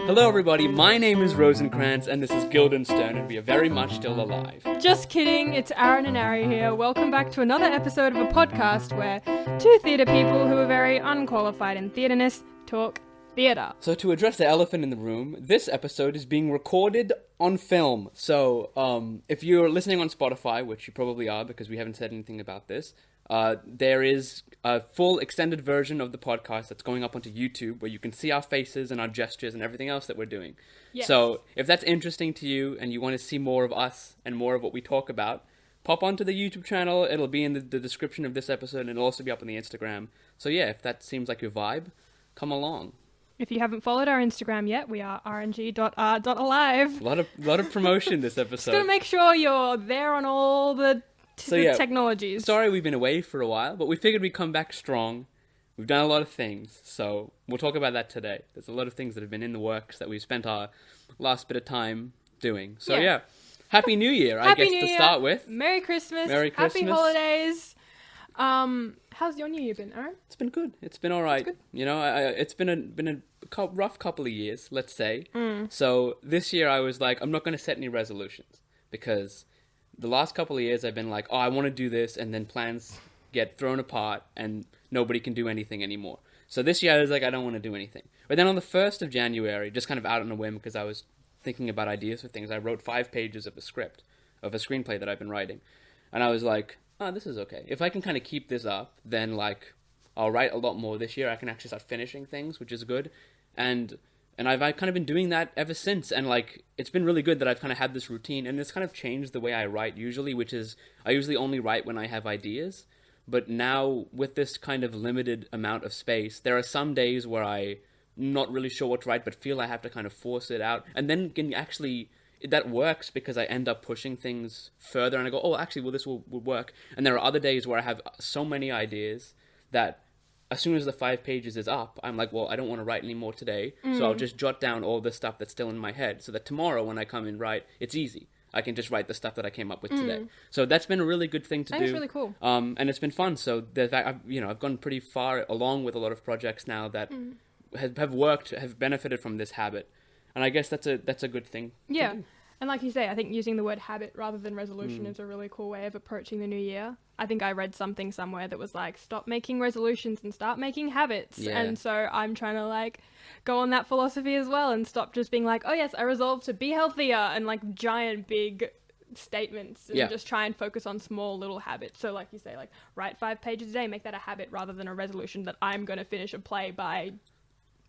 Hello everybody, my name is Rosencrantz and this is Guildenstern and we are very much still alive. Just kidding, it's Aaron and Ari here. Welcome back to another episode of a podcast where two theatre people who are very unqualified in theatreness talk theatre. So to address the elephant in the room, this episode is being recorded on film. So if you're listening on Spotify, which you probably are because we haven't said anything about this, there is a full extended version of the podcast that's going up onto YouTube where you can see our faces and our gestures and everything else that we're doing. Yes. So if that's interesting to you and you want to see more of us and more of what we talk about, pop onto the YouTube channel. It'll be in the description of this episode and it'll also be up on the Instagram. So yeah, if that seems like your vibe, come along. If you haven't followed our Instagram yet, we are rng.r.alive. A lot of promotion this episode. Just gotta make sure you're there on all the technologies. Sorry we've been away for a while, but we figured we'd come back strong. We've done a lot of things, so we'll talk about that today. There's a lot of things that have been in the works that we've spent our last bit of time doing. So yeah, Happy New Year, I guess, to start with. Merry Christmas. Merry Christmas. Happy holidays. How's your New Year been, Aaron? It's been good. It's been all right. Good. You know, it's been a rough couple of years, let's say. So this year I was like, I'm not going to set any resolutions because the last couple of years I've been like, oh, I want to do this, and then plans get thrown apart and nobody can do anything anymore. So this year I was like, I don't want to do anything. But then on the 1st of January, just kind of out on a whim because I was thinking about ideas for things, I wrote 5 pages of a script, of a screenplay that I've been writing. And I was like, oh, this is okay. If I can kind of keep this up, then like I'll write a lot more this year. I can actually start finishing things, which is good. And I've kind of been doing that ever since. And like, it's been really good that I've kind of had this routine, and it's kind of changed the way I write usually, which is I usually only write when I have ideas. But now with this kind of limited amount of space, there are some days where I'm not really sure what to write, but feel I have to kind of force it out. And then can actually, that works because I end up pushing things further and I go, oh, actually, well, this will work. And there are other days where I have so many ideas that as soon as the 5 pages is up, I'm like, well, I don't want to write anymore today. So I'll just jot down all the stuff that's still in my head so that tomorrow when I come and write, it's easy. I can just write the stuff that I came up with today. So that's been a really good thing to do. That's really cool. And it's been fun. So the fact, I've gone pretty far along with a lot of projects now that have worked, have benefited from this habit. And I guess that's a good thing. Yeah. To do. And like you say, I think using the word habit rather than resolution is a really cool way of approaching the new year. I think I read something somewhere that was like, stop making resolutions and start making habits. Yeah. And so I'm trying to like go on that philosophy as well and stop just being like, oh yes, I resolved to be healthier and like giant big statements and just try and focus on small little habits. So like you say, like write 5 pages a day, make that a habit rather than a resolution that I'm going to finish a play by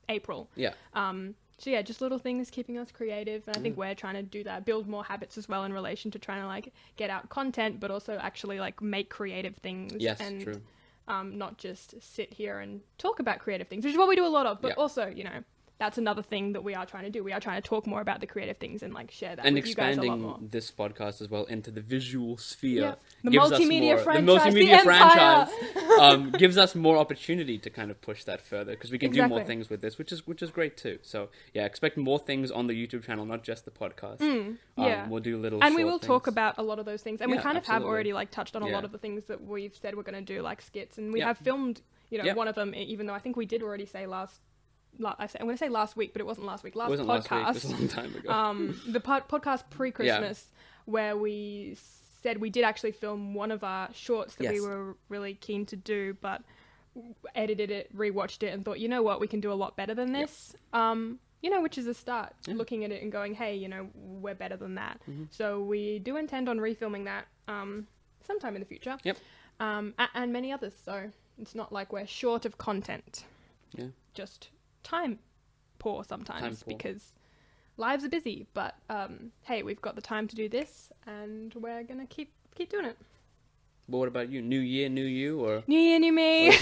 April. Yeah. So yeah, just little things keeping us creative, and I think we're trying to do that, build more habits as well in relation to trying to like get out content, but also actually like make creative things. Yes, and, true. Not just sit here and talk about creative things, which is what we do a lot of, but also, that's another thing that we are trying to do. We are trying to talk more about the creative things and like share that with you guys a lot more. And expanding this podcast as well into the visual sphere. The gives multimedia us more, franchise, the multimedia the empire. franchise gives us more opportunity to kind of push that further because we can do more Exactly. things with this, which is great too. So yeah, expect more things on the YouTube channel, not just the podcast. We'll do little and short we will things. talk about a lot of those things, and we kind of have absolutely. already like touched on a lot of the things that we've said we're going to do, like skits, and we have filmed one of them, even though I think we did already say I'm going to say last week, but it wasn't last week. Last podcast. Last week. It was a long time ago. The podcast pre-Christmas, where we said we did actually film one of our shorts that we were really keen to do, but edited it, rewatched it, and thought, you know what, we can do a lot better than this. Which is a start. Looking at it and going, hey, we're better than that. So we do intend on refilming that sometime in the future. Yep. And many others. So it's not like we're short of content. Yeah. Just time poor sometimes because lives are busy, but hey, we've got the time to do this and we're gonna keep doing it. But what about you? New year, new you, or new year, new me?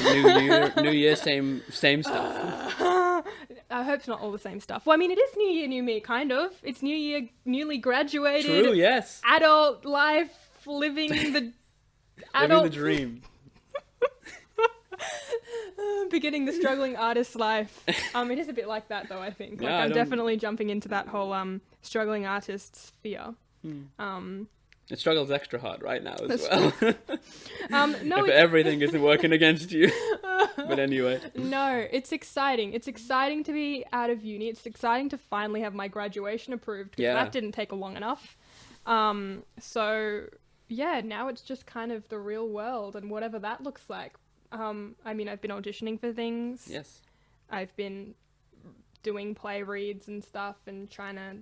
New year, same stuff. I hope it's not all the same stuff. Well, I mean, it is new year, new me, kind of. It's new year, newly graduated. True, yes. Adult life, living the adult living the dream. Beginning the struggling artist's life. It is a bit like that, though, I think. Like, I'm definitely jumping into that whole struggling artist sphere. It struggles extra hard right now as well. No, if everything is working against you. But anyway. No, it's exciting. It's exciting to be out of uni. It's exciting to finally have my graduation approved, because that didn't take long enough. So yeah, now it's just kind of the real world and whatever that looks like. I mean, I've been auditioning for things. Yes. I've been doing play reads and stuff and trying to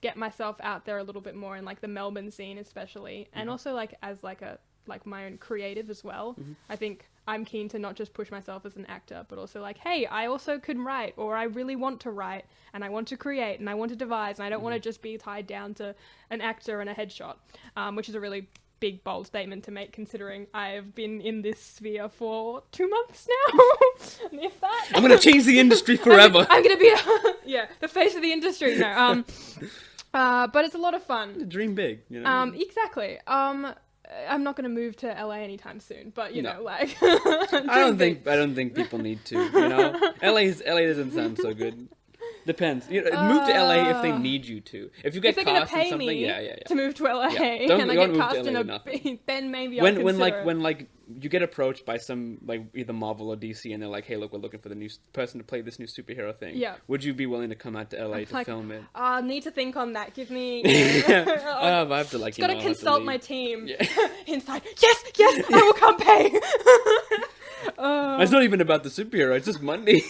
get myself out there a little bit more in like the Melbourne scene especially, and also like as like my own creative as well. I think I'm keen to not just push myself as an actor, but also like, hey, I also can write, or I really want to write, and I want to create, and I want to devise, and I don't want to just be tied down to an actor and a headshot, which is a really big, bold statement to make, considering I've been in this sphere for 2 months now. If that, I'm gonna change the industry forever. I'm gonna be the face of the industry. No, but it's a lot of fun. Dream big, you know. Exactly. I'm not going to move to LA anytime soon, but you know, like I don't think people need to, you know. LA doesn't sound so good. Depends. You know, move to LA if they need you to. If you get cast in something, to move to LA, and I get cast in a, then maybe I'll consider when you get approached by some like either Marvel or DC, and they're like, "Hey, look, we're looking for the new person to play this new superhero thing." Yeah. Would you be willing to come out to LA to film it? I need to think on that. Give me. I have to like. Got to consult my team inside. Yes, I will come pay. It's not even about the superhero. It's just money.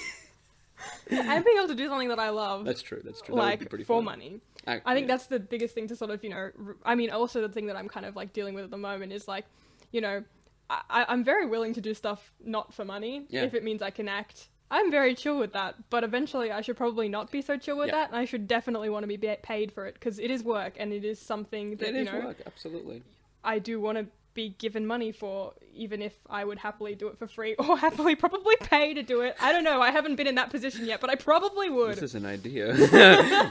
And being able to do something that I love. That's true. That like, would be pretty for fun. money. I think that's the biggest thing to sort of, you know, I mean, also the thing that I'm kind of like dealing with at the moment is like, you know, I'm very willing to do stuff not for money if it means I can act. I'm very chill with that, but eventually I should probably not be so chill with that, and I should definitely want to be paid for it, because it is work, and it is something that, you know, work, absolutely. I do want to be given money for, even if I would happily do it for free, or happily probably pay to do it. I don't know, I haven't been in that position yet, but I probably would. This is an idea.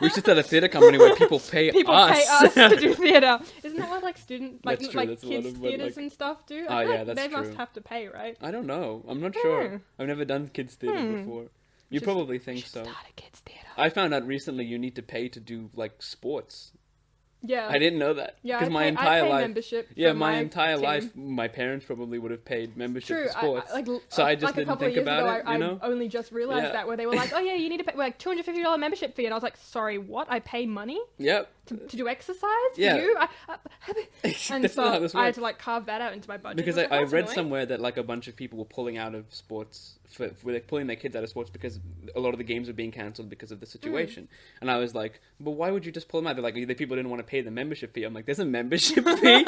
We should start a theatre company where people pay us to do theatre. Isn't that what like student, like, that's true, like kids theatres and stuff do? Oh yeah, that's they true. They must have to pay, right? I don't know. I'm not sure. I've never done kids theatre before. You probably think so. Start a kids theatre. I found out recently you need to pay to do like sports. Yeah. I didn't know that. Yeah, because my entire life, membership. Yeah, my entire life, my parents probably would have paid membership for sports. So I just didn't think about it. You know, I only just realized that, where they were like, "Oh yeah, you need to pay like $250 membership fee," and I was like, "Sorry, what? I pay money? Yep. To do exercise? Yeah. For you?" And That's so not how this works. I had to like carve that out into my budget. Because I read somewhere that like a bunch of people were pulling out of sports, like pulling their kids out of sports because a lot of the games were being cancelled because of the situation. And I was like, but why would you just pull them out? They're like, the people didn't want to pay the membership fee. I'm like, there's a membership fee?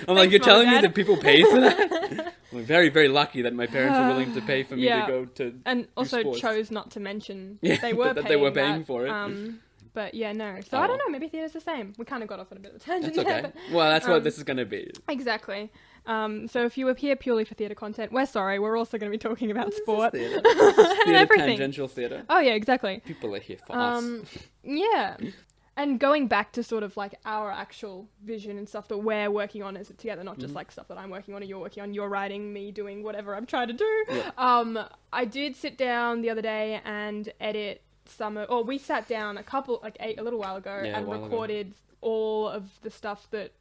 I'm like, you're telling me that people pay for that? I'm very, very lucky that my parents were willing to pay for me to go to and also sports. Chose not to mention they were paying for it. But yeah, no. So I don't know, maybe theatre's the same. We kind of got off on a bit of a tangent there. Okay. But, well, that's what this is going to be. Exactly. So if you were here purely for theatre content, we're sorry. We're also going to be talking about sport. This is theatre, tangential theatre. Oh yeah, exactly. People are here for us. Yeah. And going back to sort of like our actual vision and stuff that we're working on is together, not just like stuff that I'm working on or you're working on, you're writing, me doing whatever I'm trying to do. Yeah. I did sit down the other day and edit we sat down a little while ago and recorded all of the stuff that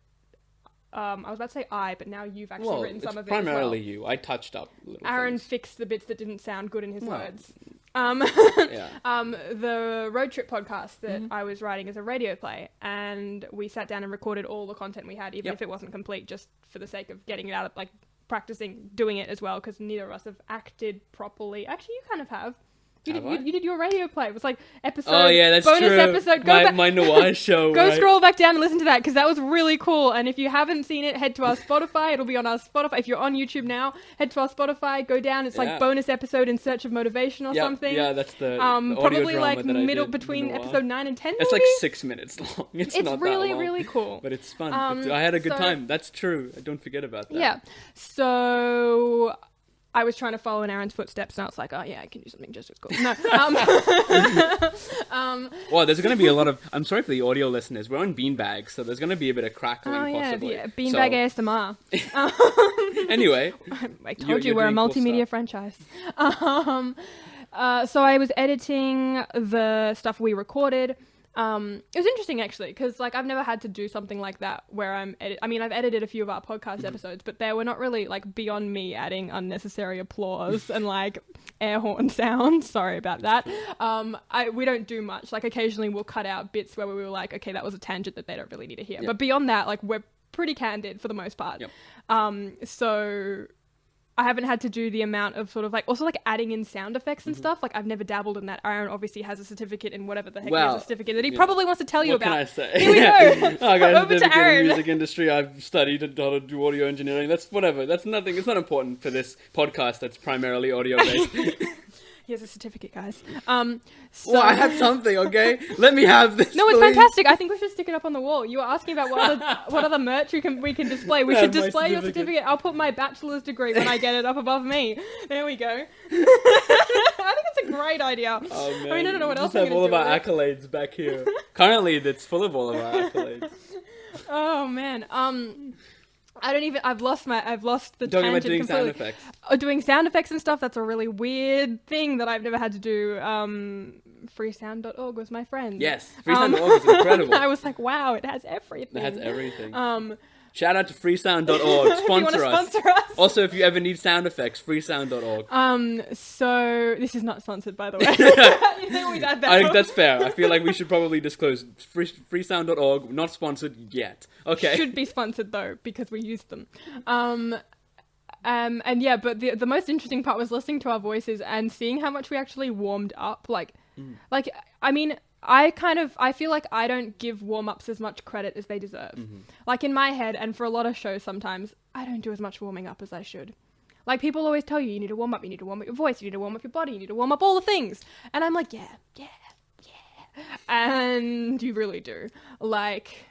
I was about to say but now you've actually written some of it primarily as well. You. I touched up little Aaron things. Fixed the bits that didn't sound good in his words. The road trip podcast that I was writing as a radio play, and we sat down and recorded all the content we had, even if it wasn't complete, just for the sake of getting it out, like practicing doing it as well, because neither of us have acted properly. Actually, you kind of have. You did your radio play. It was like episode. Oh yeah, that's bonus true. Episode. My noir show. Go scroll back down and listen to that, because that was really cool. And if you haven't seen it, head to our Spotify. It'll be on our Spotify. If you're on YouTube now, head to our Spotify. Go down. It's like bonus episode in search of motivation or something. Yeah, that's the probably like middle between episode 9 and 10. It's like 6 minutes long. It's not really that long, really cool. But it's fun. I had a good time. That's true. Don't forget about that. Yeah. So I was trying to follow in Aaron's footsteps, and I was like, oh yeah, I can do something just as cool. No. Well, there's going to be a lot of... I'm sorry for the audio listeners. We're on beanbags, so there's going to be a bit of crackling, possibly. Yeah, beanbag ASMR. Anyway. I told you we're a multimedia franchise. So I was editing the stuff we recorded. It was interesting actually, because like I've never had to do something like that where I've edited a few of our podcast episodes, but they were not really like beyond me adding unnecessary applause and like air horn sounds. Sorry about that. We don't do much. Like occasionally we'll cut out bits where we were like, okay, that was a tangent that they don't really need to hear. But beyond that, like we're pretty candid for the most part. So I haven't had to do the amount of sort of like also like adding in sound effects and stuff. Like I've never dabbled in that. Aaron obviously has a certificate in whatever the heck he has a certificate that he probably wants to tell you about. What can I say? Here we go. I got a Over to certificate in Aaron. the music industry. I've studied how to do audio engineering. That's whatever. That's nothing. It's not important for this podcast that's primarily audio based. He has a certificate, guys. Well, I have something, okay? Let me have this. No, it's please. fantastic. I think we should stick it up on the wall. You were asking about what other merch we can display. We should display your certificate. I'll put my bachelor's degree when I get it up above me. There we go. I think it's a great idea. Oh, man. I mean, I don't know what else. Just have all of our accolades back here. Currently, it's full of all of our accolades. Oh man. I've lost the Talking tangent about doing completely. sound effects. Doing sound effects and stuff, that's a really weird thing that I've never had to do. Freesound.org was my friend. Yes, freesound.org is incredible. I was like, wow, it has everything. It has everything. Shout out to freesound.org. Sponsor us. Also, if you ever need sound effects, freesound.org. So this is not sponsored, by the way. I think that's fair. I feel like we should probably disclose freesound.org, not sponsored yet. Okay. Should be sponsored though, because we use them. And yeah, but the most interesting part was listening to our voices and seeing how much we actually warmed up. I mean, I feel like I don't give warm-ups as much credit as they deserve. Like in my head, and for a lot of shows sometimes, I don't do as much warming up as I should. Like people always tell you need to warm up your voice, you need to warm up your body, you need to warm up all the things. And I'm like, yeah. And you really do. Like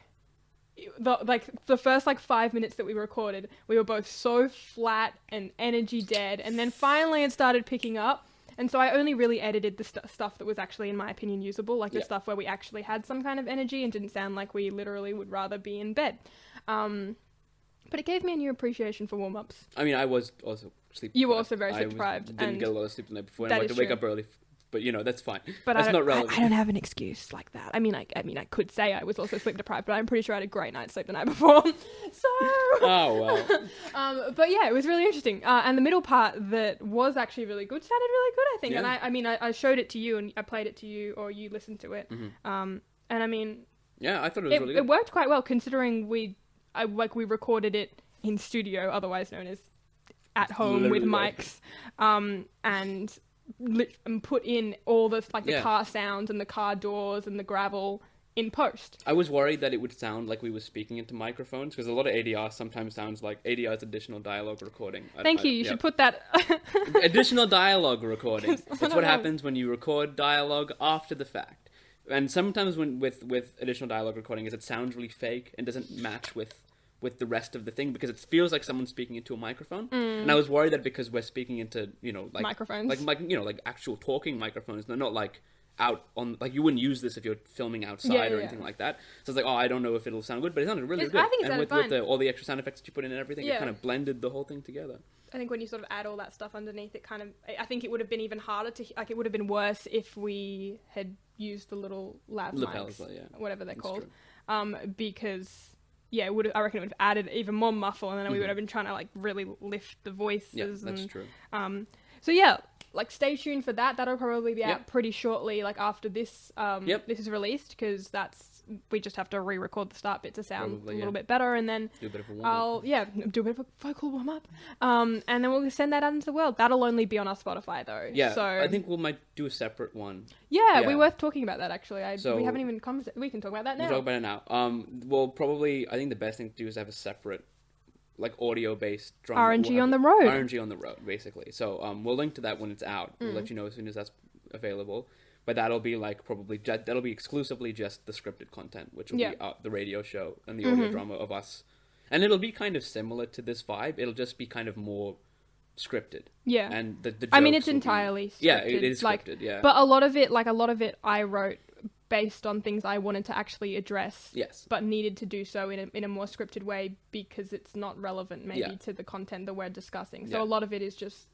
the first 5 minutes that we recorded, we were both so flat and energy dead. And then finally it started picking up. And so I only really edited the stuff that was actually, in my opinion, usable, like the stuff where we actually had some kind of energy and didn't sound like we literally would rather be in bed. But it gave me a new appreciation for warm-ups. I mean, I was also sleep. You were also very sleep deprived. Didn't get a lot of sleep the night before, and I had to wake up early. But that's fine. But that's not relevant. I don't have an excuse like that. I mean, I could say I was also sleep deprived, but I'm pretty sure I had a great night's sleep the night before. So. Oh well. But yeah, it was really interesting. And the middle part that was actually really good sounded really good, I think. Yeah. And I showed it to you, and I played it to you, or you listened to it. And I mean. Yeah, I thought it was really good. It worked quite well considering we recorded it in studio, otherwise known as at home with mics, and put in all the the car sounds and the car doors and the gravel in post. I was worried that it would sound like we were speaking into microphones, because a lot of ADR sometimes sounds like ADR's additional dialogue recording. Thank you. You should put that. Additional dialogue recording. That's what happens when you record dialogue after the fact. And sometimes with additional dialogue recording is it sounds really fake and doesn't match with the rest of the thing, because it feels like someone's speaking into a microphone. And I was worried that because we're speaking into, microphones, like actual talking microphones, they're not like out on, like you wouldn't use this if you're filming outside or anything like that. So it's like, I don't know if it'll sound good, but it sounded really good. I think it sounded fine. With all the extra sound effects that you put in and everything, it kind of blended the whole thing together. I think when you sort of add all that stuff underneath, it kind of, I think it would have been even harder to, it would have been worse if we had used the little lapels, whatever they're called. Because I reckon it would have added even more muffle, and then we would have been trying to really lift the voices. Yeah, that's true. So yeah, stay tuned for that. That'll probably be out pretty shortly, after this this is released, because we just have to re-record the start bit to sound a little bit better, and then do a bit of a warm-up. do a bit of a vocal warm-up, and then we'll send that out into the world. That'll only be on our Spotify though. Yeah, so I think we might do a separate one. Yeah, we're worth talking about that actually. We haven't even we can talk about that now. We'll talk about it now. Well, probably I think the best thing to do is have a separate audio-based drum. RnG on the road. RnG on the road, basically. So we'll link to that when it's out. We'll let you know as soon as that's available. But that'll be that'll be exclusively just the scripted content, which will be the radio show and the audio drama of us. And it'll be kind of similar to this vibe. It'll just be kind of more scripted. Yeah. And the jokes it's entirely scripted. Yeah, it is scripted, yeah. But a lot of it I wrote based on things I wanted to actually address. Yes. But needed to do so in a more scripted way because it's not relevant maybe to the content that we're discussing. So a lot of it is just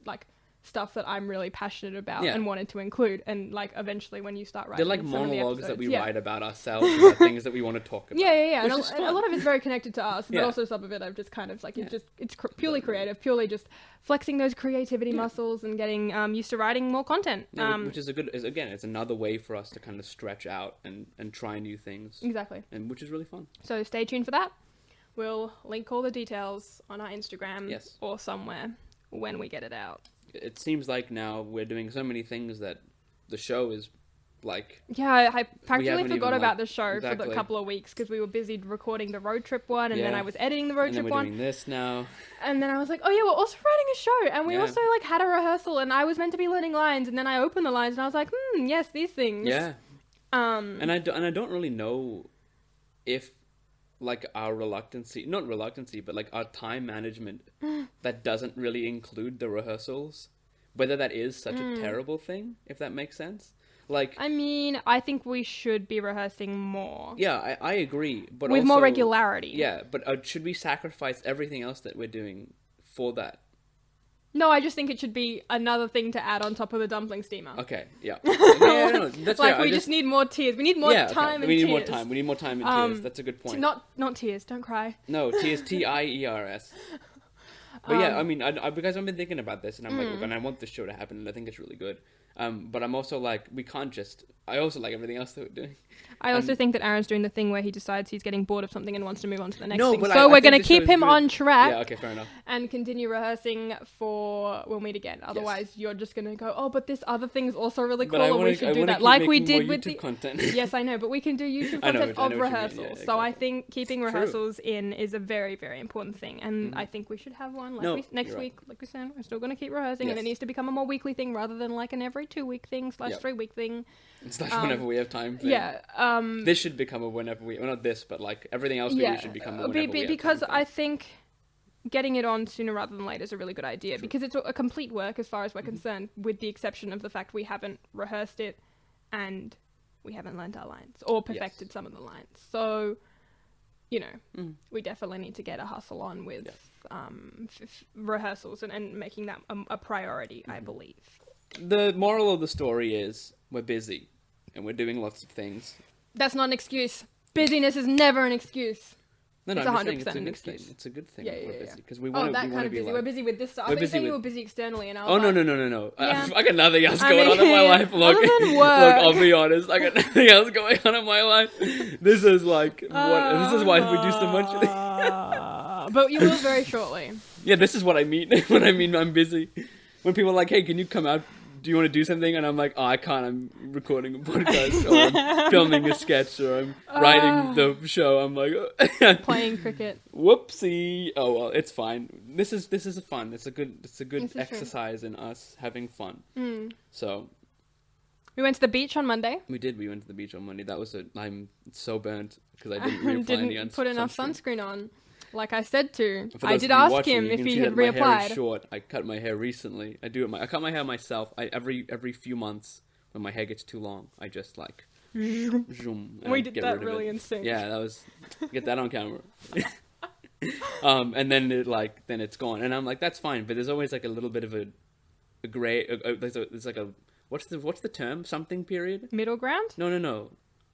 stuff that I'm really passionate about and wanted to include. And like eventually when you start writing, they're like some monologues of the that we episodes, write about ourselves, about things that we want to talk about. And a lot of it's very connected to us, but also some of it I've just kind of like it's purely creative, purely just flexing those creativity muscles and getting used to writing more content. Which is again, it's another way for us to kind of stretch out and try new things. Exactly. And which is really fun. So stay tuned for that. We'll link all the details on our Instagram or somewhere when we get it out. It seems like now we're doing so many things that the show is like... Yeah, I practically forgot about the show for the couple of weeks because we were busy recording the road trip one, and then I was editing the road trip one. And then we're doing this now. And then I was like, oh yeah, we're also writing a show, and we also like had a rehearsal, and I was meant to be learning lines, and then I opened the lines, and I was like, yes, these things. Yeah. And I don't really know if like our not reluctancy, but like our time management that doesn't really include the rehearsals, whether that is such a terrible thing, if that makes sense. Like, I mean, I think we should be rehearsing more. Yeah, I agree, but with more regularity. Yeah, but should we sacrifice everything else that we're doing for that? No, I just think it should be another thing to add on top of the dumpling steamer. Okay, yeah. No, that's like, we just need more tears. We need more time and tears. We need more time. We need more time and tears. That's a good point. Not tears. Don't cry. No, tears. Tiers. But yeah, I mean, because I've been thinking about this, and I'm like, look, and I want this show to happen, and I think it's really good. But I'm also like, we can't just... I also like everything else that we're doing. I also think that Aaron's doing the thing where he decides he's getting bored of something and wants to move on to the next thing. So we're going to keep him on track. Yeah, okay, fair enough. And continue rehearsing for We'll Meet Again. Otherwise, you're just going to go, oh, but this other thing's also really cool, and we should do that. Like we did with the... content. Yes, I know, but we can do YouTube content of rehearsals. Exactly. So I think keeping rehearsals in is a very, very important thing. And I think we should have one next week. Like we said, we're still going to keep rehearsing, and it needs to become a more weekly thing rather than like an every 2-week thing / 3-week thing. It's like whenever we have time thing. Yeah. This should become a whenever we... Well, not this, but like everything else really should become a whenever we have because time I think getting it on sooner rather than later is a really good idea. True. Because it's a complete work as far as we're concerned, with the exception of the fact we haven't rehearsed it and we haven't learned our lines or perfected some of the lines. So, you know, we definitely need to get a hustle on with rehearsals and making that a priority, I believe. The moral of the story is we're busy and we're doing lots of things. That's not an excuse. Busyness is never an excuse. No, it's 100% an excuse. It's a good thing. We're busy because we want to. That kind of busy. Like, we're busy with this stuff. I think you were busy externally, and I was no. Yeah. I got nothing else going on in my life. Look, I'll be honest. I got nothing else going on in my life. This is like this is why we do so much. But you will very shortly. Yeah, this is what I mean when I mean I'm busy. When people are like, "Hey, can you come out? Do you want to do something?" And I'm like, "Oh, I can't. I'm recording a podcast, or I'm filming a sketch, or I'm writing the show." I'm like, playing cricket. Whoopsie. Oh well, it's fine. This is fun. It's a good exercise in us having fun. So, we went to the beach on Monday. We did. We went to the beach on Monday. I'm so burnt because I didn't put enough sunscreen on. Like I said to, I did ask him if he had reapplied. My hair is short. I cut my hair recently. I cut my hair myself. Every few months when my hair gets too long, I just like zoom. We did that really in sync. Yeah, that was get that on camera. And then then it's gone, and I'm like, that's fine. But there's always like a little bit of a gray. There's like a what's the term? Something period. Middle ground? No.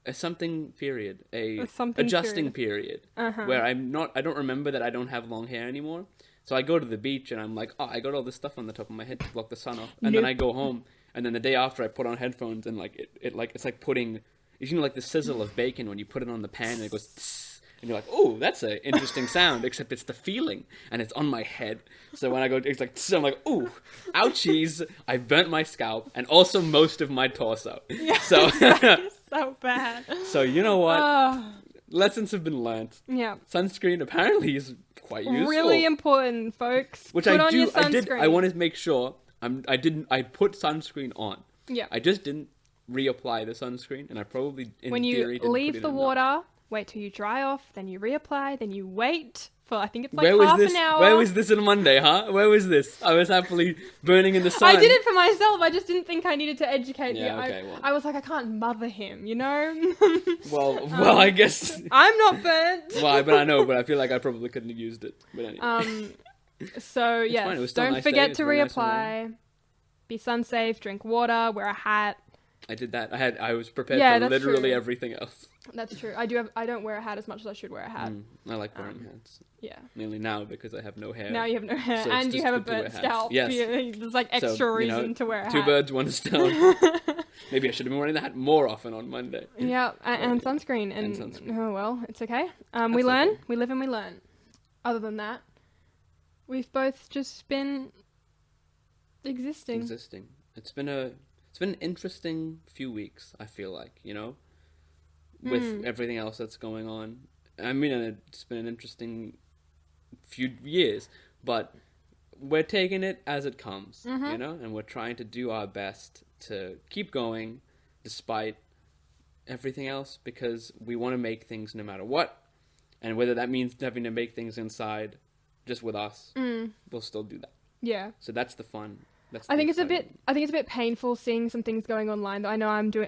A something period, a something adjusting period where I don't remember that I don't have long hair anymore. So I go to the beach and I'm like, oh, I got all this stuff on the top of my head to block the sun off. And then I go home, and then the day after I put on headphones, and like it's like putting, you know, like the sizzle of bacon when you put it on the pan and it goes tss, and you're like, oh, that's an interesting sound, except it's the feeling and it's on my head. So when I go, it's like tss, I'm like, ooh, ouchies, I burnt my scalp and also most of my torso. Yeah, so so bad. So you know what? Lessons have been learnt. Yeah. Sunscreen apparently is quite useful. Really important, folks. Which I want to make sure I put sunscreen on. Yeah. I just didn't reapply the sunscreen, and I probably when you leave the water, wait till you dry off, then you reapply, then you wait for I think it's like half an hour. Where was this on Monday, huh? Where was this? I was happily burning in the sun. I did it for myself. I just didn't think I needed to educate you. Okay, I was like, I can't mother him, you know? well, I guess... I'm not burnt. But I feel like I probably couldn't have used it. But anyway. So, yeah, don't forget to reapply. be sun safe, drink water, wear a hat. I did that. I was prepared for literally everything else. That's true. I don't wear a hat as much as I should wear a hat. I like wearing hats. Yeah. Mainly now because I have no hair. Now you have no hair, so and you have a burnt scalp. Yes. There's like extra reason to wear a hat. 2 birds, 1 stone. Maybe I should have been wearing the hat more often on Monday. Yeah, and sunscreen. And sunscreen. Oh well, it's okay. We learn. Okay. We live and we learn. Other than that, we've both just been existing. It's been an interesting few weeks, I feel like, with everything else that's going on. I mean, it's been an interesting few years, but we're taking it as it comes, and we're trying to do our best to keep going despite everything else, because we want to make things no matter what, and whether that means having to make things inside just with us, we'll still do that. Yeah. So that's the fun. I think it's a bit painful seeing some things going online. I know I'm doing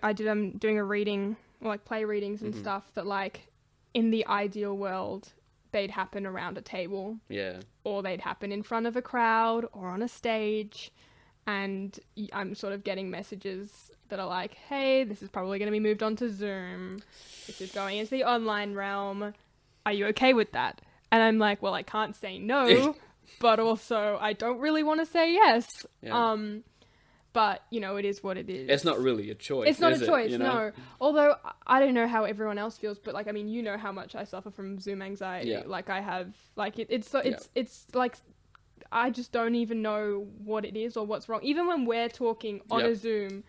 a reading, or like play readings and stuff that, like, in the ideal world they'd happen around a table. Yeah. Or they'd happen in front of a crowd or on a stage, and I'm sort of getting messages that are like, hey, this is probably going to be moved on to Zoom. This is going into the online realm. Are you okay with that? And I'm like, well, I can't say no. But also, I don't really want to say yes. Yeah. But, it is what it is. It's not really a choice. It's not a choice, no. Although, I don't know how everyone else feels, but, like, I mean, you know how much I suffer from Zoom anxiety. Yeah. Like, I have, like, it's like, I just don't even know what it is or what's wrong. Even when we're talking on a Zoom,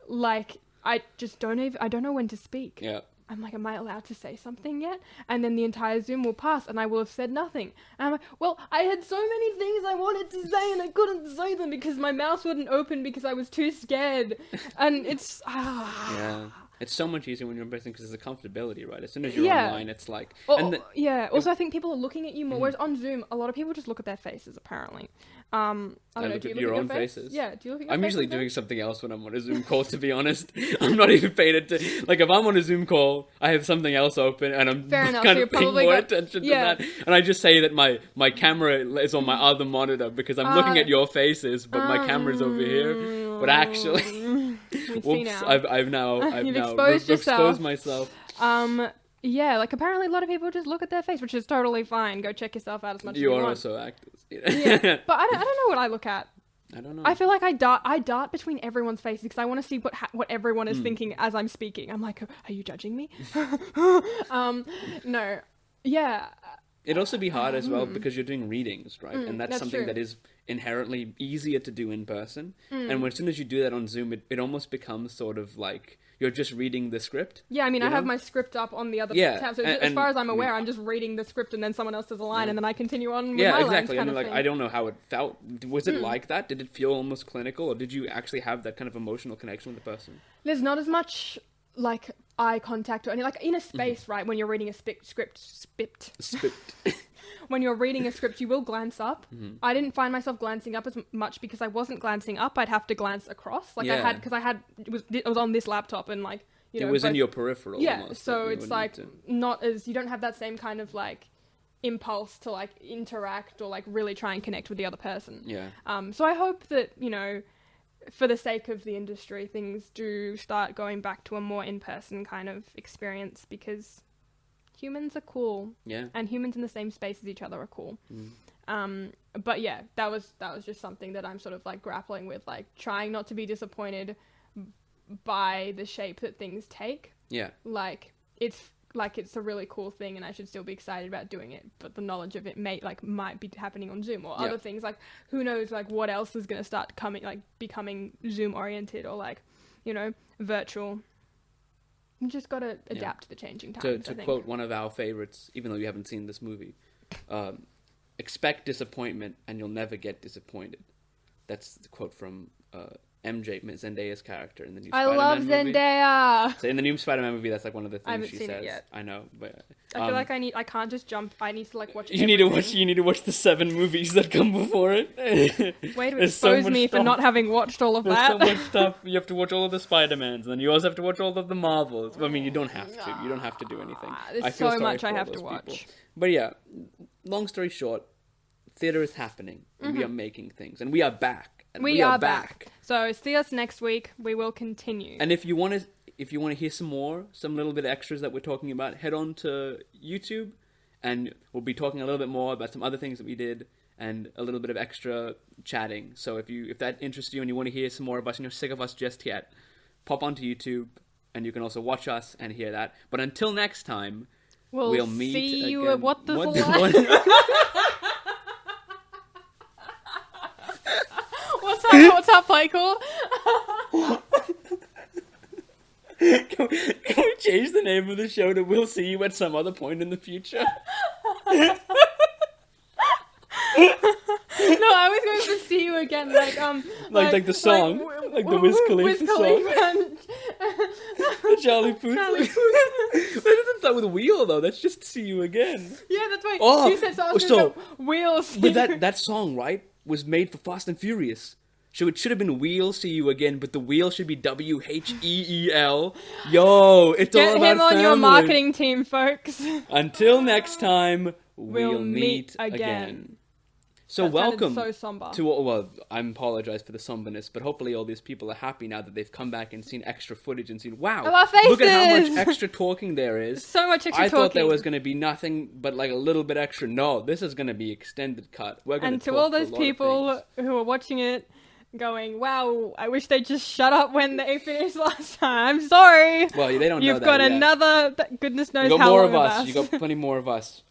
like, I don't know when to speak. Yeah. I'm like, am I allowed to say something yet? And then the entire Zoom will pass and I will have said nothing. And I'm like, well, I had so many things I wanted to say and I couldn't say them because my mouth wouldn't open because I was too scared. And it's... Yeah. It's so much easier when you're in person because there's a comfortability, right? As soon as you're online, it's like... Also, I think people are looking at you more, whereas on Zoom, a lot of people just look at their faces, apparently. I don't know, do you look at your own faces? Yeah, do you look at your I'm usually doing something else when I'm on a Zoom call, to be honest. I'm not even paying attention. Like, if I'm on a Zoom call, I have something else open, and I'm kind of paying more attention to that. And I just say that my camera is on my other monitor because I'm looking at your faces, but my camera's over here. But actually... Whoops, I've now exposed myself. Yeah, like apparently a lot of people just look at their face, which is totally fine. Go check yourself out as much as you want. You are also actors. Yeah, but I don't know what I look at. I don't know. I feel like I dart between everyone's faces because I want to see what everyone is thinking as I'm speaking. I'm like, are you judging me? No. Yeah. It'd also be hard as well because you're doing readings, right? And that's something true. That is inherently easier to do in person. And as soon as you do that on Zoom, it almost becomes sort of like you're just reading the script. Yeah, I mean, I have my script up on the other tab. So as far as I'm aware, I'm just reading the script and then someone else does a line and then I continue on with my lines. Yeah, exactly. I mean, like, I don't know how it felt. Was it like that? Did it feel almost clinical? Or did you actually have that kind of emotional connection with the person? There's not as much... like eye contact or anything, like in a space, right? When you're reading a script. When you're reading a script, you will glance up. I didn't find myself glancing up as much because I wasn't glancing up. I'd have to glance across, like it was on this laptop and like it was in your peripheral. Yeah, almost, so it's like not as you don't have that same kind of like impulse to like interact or like really try and connect with the other person. Yeah. So I hope that for the sake of the industry, things do start going back to a more in-person kind of experience because humans are cool. Yeah. And humans in the same space as each other are cool. But yeah, that was just something that I'm sort of like grappling with, like trying not to be disappointed by the shape that things take. Yeah. It's a really cool thing and I should still be excited about doing it, but the knowledge of it might be happening on Zoom or other things, like who knows like what else is going to start becoming Zoom oriented or virtual. You just got to adapt to the changing times. To quote one of our favorites, even though you haven't seen this movie, expect disappointment and you'll never get disappointed. That's the quote from MJ, Zendaya's character in the new Spider-Man movie. I love Zendaya! So in the new Spider-Man movie, that's like one of the things she says. I haven't seen it yet. I know, but... I feel like I can't just jump, I need to like watch You need to watch the 7 movies that come before it. Way to expose me for not having watched all of that. There's so much stuff. You have to watch all of the Spider-Mans, and then you also have to watch all of the Marvels. I mean, you don't have to. You don't have to do anything. There's so much I have to watch. People. But yeah, long story short, Theater is happening. And we are making things. And we are back. And we are back. So see us next week. We will continue. And if you want to hear some little bit of extras that we're talking about, head on to YouTube, and we'll be talking a little bit more about some other things that we did, and a little bit of extra chatting. So if that interests you and you want to hear some more of us and you're sick of us just yet, pop onto YouTube, and you can also watch us and hear that. But until next time, we'll meet see again. you at what the what What's our play called? Can we change the name of the show to "We'll See You at Some Other Point in the Future"? No, I was going to see you again, like the song, like the Wiz Khalifa song, the Charlie Puth. That doesn't start with "wheel" though. That's just "see you again." Yeah, that's right. Oh, you said so. Wheels. But that song, right, was made for Fast and Furious. So it should have been "We'll See You Again," but the wheel should be WHEEL. Yo, it's all about family. Get him on your marketing team, folks. Until next time, we'll meet again. So that welcome so somber. I apologize for the somberness, but hopefully all these people are happy now that they've come back and seen extra footage and seen, wow, look at how much extra talking there is. So much extra talking. I thought there was going to be nothing but like a little bit extra. No, this is going to be extended cut. We're going and to all those people who are watching it, going, wow, I wish they'd just shut up when they finished last time. I'm sorry. Well, they don't know that You've got yet. Another, goodness knows you got how more long of us. You got plenty more of us.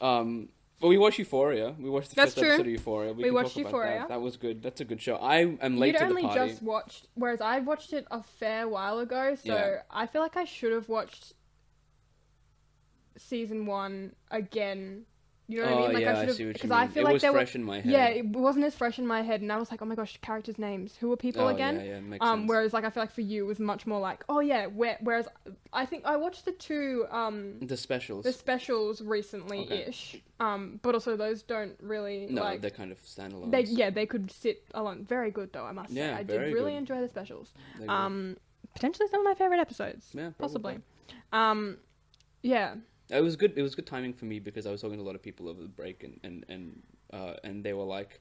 But we watched Euphoria. We watched the first episode of Euphoria. We watched Euphoria. That was good. That's a good show. I am late to the party. You'd only just watched, whereas I watched it a fair while ago, so I feel like I should have watched season 1 again. You know what I mean? Like yeah, I should have, see what you because mean. I feel it like was fresh in my head. Yeah, it wasn't as fresh in my head, and I was like, oh my gosh, characters' names. Who are people again? Yeah, makes sense. Whereas like I feel like for you it was much more like, oh yeah, whereas I think I watched the two the specials recently-ish. Okay. But also those don't really they're kind of standalone. They could sit alone. Very good though, I must say. I did really enjoy the specials. Potentially some of my favorite episodes. Yeah, possibly. Yeah. It was good. It was good timing for me because I was talking to a lot of people over the break, and they were like,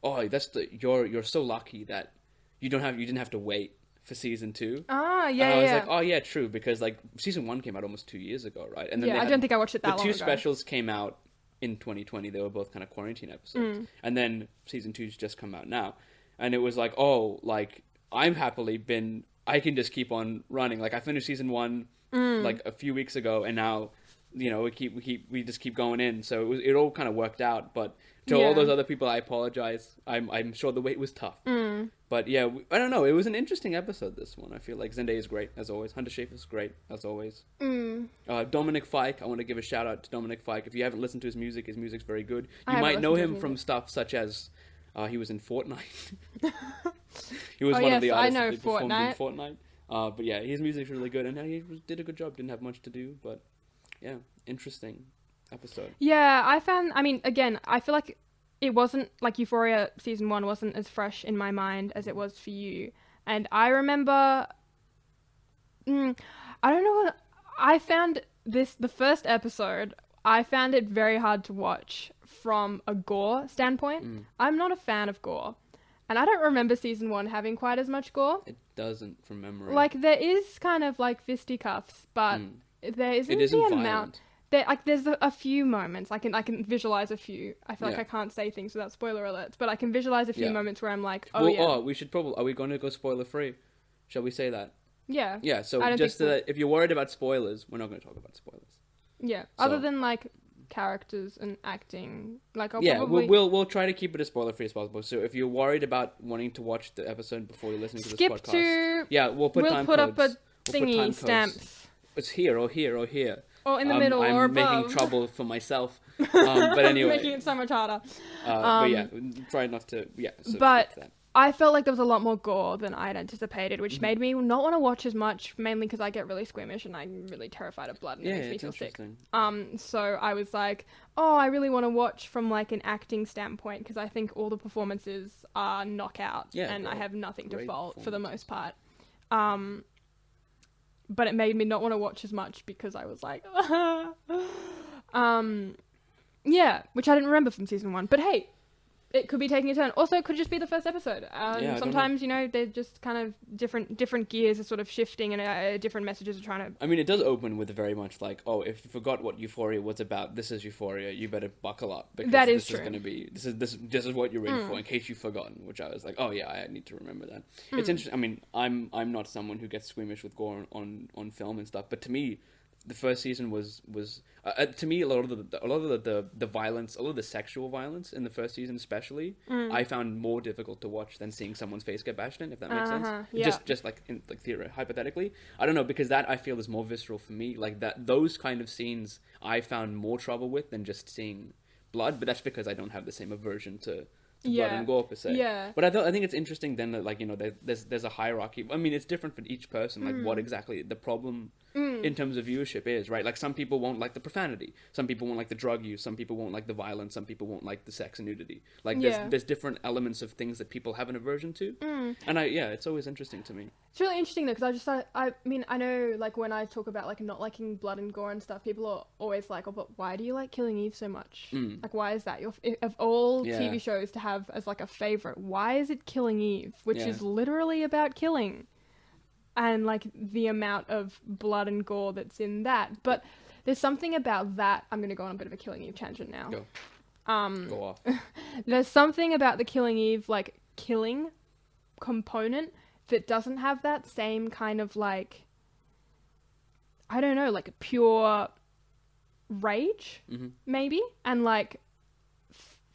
"Oh, you're so lucky that you didn't have to wait for season 2." Ah, yeah. And I was like, "Oh, yeah, true," because like season 1 came out almost 2 years ago, right? And then I don't think I watched it that long ago. The 2 specials came out in 2020. They were both kind of quarantine episodes, and then season 2's just come out now, and it was like, oh, like I can just keep on running. Like I finished season 1 like a few weeks ago, and now. We just keep going in, so it all kind of worked out. But to all those other people, I apologize. I'm sure the wait was tough. But yeah, I don't know. It was an interesting episode. This one, I feel like Zendaya is great as always. Hunter Schafer's great as always. Dominic Fike, I want to give a shout out to Dominic Fike. If you haven't listened to his music's very good. You might know him from stuff such as he was in Fortnite. He was one of the artists that performed in Fortnite. But yeah, his music's really good, and he did a good job. Didn't have much to do, but. Yeah, interesting episode. Yeah, I feel like it wasn't, like Euphoria season 1 wasn't as fresh in my mind as it was for you. And I remember, I don't know what, I found the first episode, I found it very hard to watch from a gore standpoint. I'm not a fan of gore. And I don't remember season 1 having quite as much gore. It doesn't from memory. Like, there is kind of like fisticuffs, but... There isn't the amount. There's a few moments. I can visualize a few. I feel like I can't say things without spoiler alerts, but I can visualize a few moments where I'm like, we should probably. Are we going to go spoiler free? Shall we say that? Yeah. Yeah. So just so that if you're worried about spoilers, we're not going to talk about spoilers. Yeah. Other than like characters and acting, like probably... we'll try to keep it as spoiler free as possible. So if you're worried about wanting to watch the episode before you listen to this podcast, we'll put up a thingy stamps. It's here or here or here. Or in the middle or above. I'm making trouble for myself. But anyway. Making it so much harder. But yeah, try not to... Yeah, so but I felt like there was a lot more gore than I had anticipated, which made me not want to watch as much, mainly because I get really squeamish and I'm really terrified of blood and it makes me feel sick. So I was like, I really want to watch from like an acting standpoint because I think all the performances are knockout and I have nothing to fault for the most part. But it made me not want to watch as much because I was like, which I didn't remember from season 1. But hey, it could be taking a turn. Also, it could just be the first episode. Sometimes, they're just kind of different gears are sort of shifting and different messages are trying to... I mean, it does open with very much like, oh, if you forgot what Euphoria was about, this is Euphoria. You better buckle up. Because that is this true. Is going to be... This is what you're in for, in case you've forgotten. Which I was like, oh yeah, I need to remember that. It's interesting. I mean, I'm not someone who gets squeamish with gore on film and stuff, but to me, the first season was to me a lot of the violence, a lot of the sexual violence in the first season especially, I found more difficult to watch than seeing someone's face get bashed in, if that makes sense. Yeah. Just like in theory, hypothetically, I don't know, because that I feel is more visceral for me. Like those kind of scenes I found more trouble with than just seeing blood, but that's because I don't have the same aversion to blood and gore per se. Yeah. But I think it's interesting then that, like, there's a hierarchy. I mean, it's different for each person, like what exactly the problem in terms of viewership is, right? Like, some people won't like the profanity, some people won't like the drug use, some people won't like the violence, some people won't like the sex and nudity. Like, there's different elements of things that people have an aversion to. And it's always interesting to me. It's really interesting though, because I mean, I know, like, when I talk about, like, not liking blood and gore and stuff, people are always like, oh, but why do you like Killing Eve so much? Like, why is that? Of all TV shows to have as, like, a favorite, why is it Killing Eve? Which is literally about killing. And, like, the amount of blood and gore that's in that. But there's something about that. I'm going to go on a bit of a Killing Eve tangent now. Go off. There's something about the Killing Eve, like, killing component that doesn't have that same kind of, like, I don't know, like, pure rage, maybe, and, like,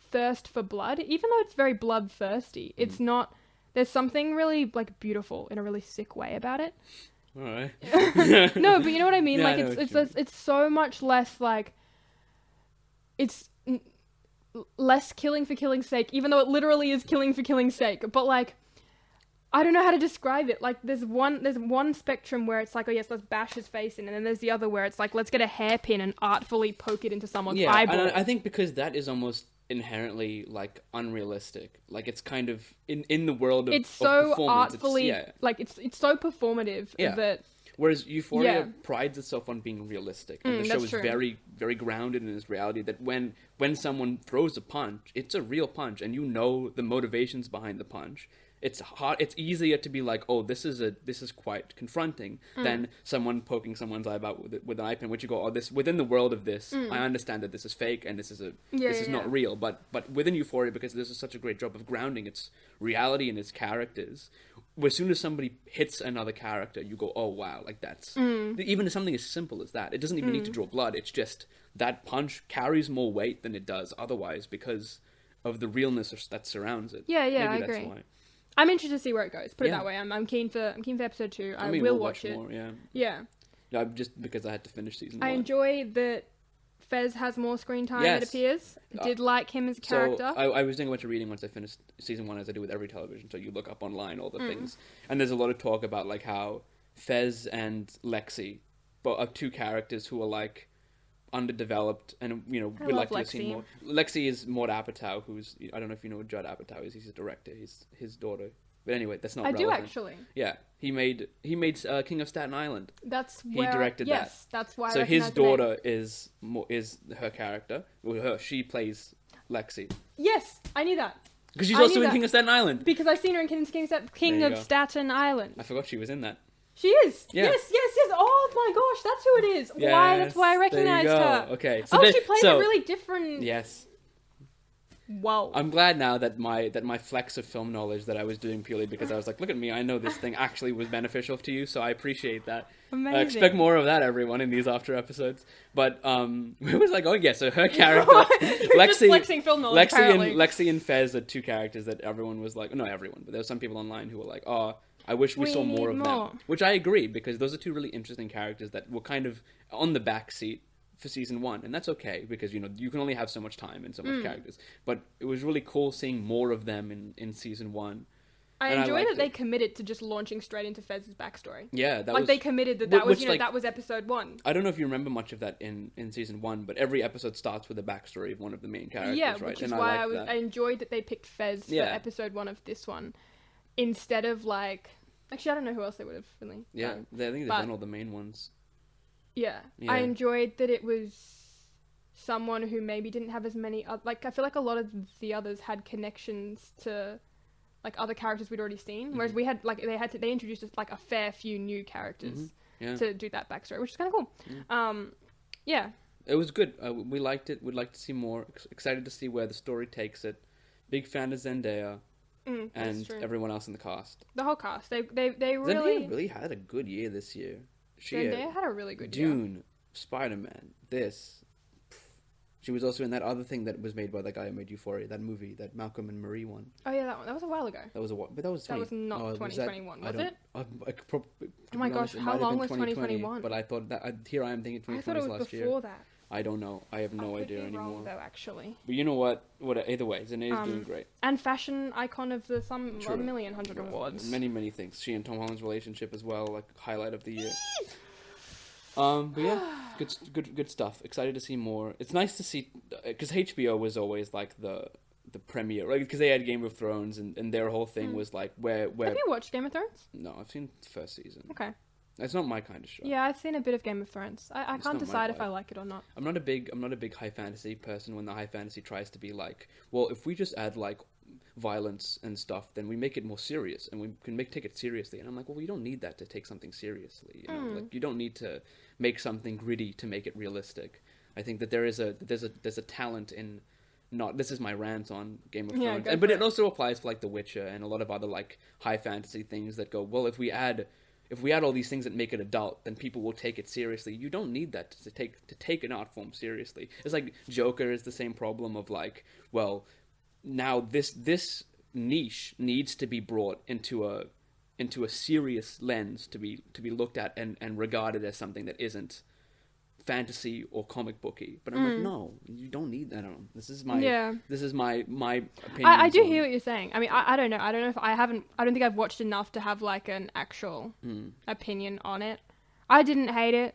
thirst for blood. Even though it's very bloodthirsty, it's not... There's something really, like, beautiful in a really sick way about it. All right. No, but you know what I mean? Yeah, like, it's so much less, like... It's less killing for killing's sake, even though it literally is killing for killing's sake. But, like... I don't know how to describe it. Like, there's one spectrum where it's like, oh yes, let's bash his face in, and then there's the other where it's like, let's get a hairpin and artfully poke it into someone's eyeball. And I think because that is almost inherently, like, unrealistic. Like, it's kind of in the world of it's so of artfully, it's so performative that. Whereas Euphoria prides itself on being realistic, and the show is very, very grounded in its reality. That when someone throws a punch, it's a real punch, and you know the motivations behind the punch. It's hard. It's easier to be like, oh, this is quite confronting than someone poking someone's eye out with an eye pin, which you go, oh, this within the world of this, I understand that this is fake and this is not real. But within Euphoria, because this is such a great job of grounding its reality and its characters, as soon as somebody hits another character, you go, oh wow, like that's even something as simple as that. It doesn't even need to draw blood. It's just that punch carries more weight than it does otherwise because of the realness that surrounds it. Maybe I that's agree. Why. I'm interested to see where it goes. Put it that way. I'm keen for episode 2. I mean, will watch it. More, yeah. Just because I had to finish season 1. I enjoy that Fez has more screen time. It appears. Did like him as a character. So I was doing a bunch of reading once I finished season 1, as I do with every television. So you look up online all the things, and there's a lot of talk about like how Fez and Lexi, both are two characters who are like underdeveloped, and we'd like to have seen more. Lexi is Maud Apatow, who's, I don't know if you know what Judd Apatow is. He's a director. He's his daughter. But anyway, that's not relevant. I do actually. Yeah, he made King of Staten Island. That's where he directed that. Yes, that's why. So his daughter is her character. She plays Lexi. Yes, I knew that. Because she's also in King of Staten Island. Because I've seen her in King of Staten Island. I forgot she was in that. She is. Yeah. Yes. Oh my gosh, that's who it is. Yes, that's why I recognized her. Okay. So she plays a really different. Yes. Wow. I'm glad now that my flex of film knowledge that I was doing purely because I was like, look at me, I know this thing actually was beneficial to you, so I appreciate that. Amazing. Expect more of that, everyone, in these after episodes. But it was like, oh yeah, so her character, Lexi, just flexing film knowledge, Lexi and Fez are two characters that everyone was like, not everyone, but there were some people online who were like, oh, I wish we saw more of them. Which I agree, because those are two really interesting characters that were kind of on the back seat for season 1, and that's okay because you can only have so much time and so much characters. But it was really cool seeing more of them in season 1. I enjoy that they committed to just launching straight into Fez's backstory. Yeah, they committed that was that was episode 1. I don't know if you remember much of that in season 1, but every episode starts with a backstory of one of the main characters. Yeah, right? Which is why I enjoyed that they picked Fez for episode 1 of this one instead of like. Actually, I don't know who else they would have really. Yeah, I think they've done all the main ones. Yeah, I enjoyed that it was someone who maybe didn't have as many like I feel like a lot of the others had connections to like other characters we'd already seen, whereas we had like they introduced us like a fair few new characters to do that backstory, which is kind of cool. Yeah, it was good. We liked it. We'd like to see more. Excited to see where the story takes it. Big fan of Zendaya and everyone else in the cast. The whole cast. They Zendaya really had a good year this year. Zendaya had a really good year. Dune, Spider-Man, this. She was also in that other thing that was made by that guy who made Euphoria, that movie, that Malcolm and Marie one. Oh yeah, that one. That was a while ago. That was not 2021, was it? Oh my gosh, how long was 2021? But I thought here I am thinking 2020 I thought it was last before that. I don't know. I have no idea anymore. Wrong, though, actually. But you know what? Either way, Zendaya's doing great. And fashion icon of the a million hundred awards. Many things. She and Tom Holland's relationship as well, like highlight of the year. But yeah, good stuff. Excited to see more. It's nice to see because HBO was always like the premiere, right? Because they had Game of Thrones and their whole thing was like where. Have you watched Game of Thrones? No, I've seen the first season. Okay. It's not my kind of show. Yeah, I've seen a bit of Game of Thrones. I can't decide if I like it or not. I'm not a big high fantasy person. When the high fantasy tries to be like, well, if we just add like violence and stuff, then we make it more serious and we can take it seriously. And I'm like, well, you don't need that to take something seriously. You know, like you don't need to make something gritty to make it realistic. I think that there's a talent in not. This is my rant on Game of Thrones, but it also applies for like The Witcher and a lot of other like high fantasy things that go, well, if we add all these things that make it adult, then people will take it seriously. You don't need that to take an art form seriously. It's like Joker is the same problem of like, well, now this niche needs to be brought into a serious lens to be looked at and regarded as something that isn't fantasy or comic booky. But I'm like, no, you don't need that. This is my opinion. I do hear what you're saying. I mean, I don't know. I don't know if I don't think I've watched enough to have like an actual opinion on it. I didn't hate it.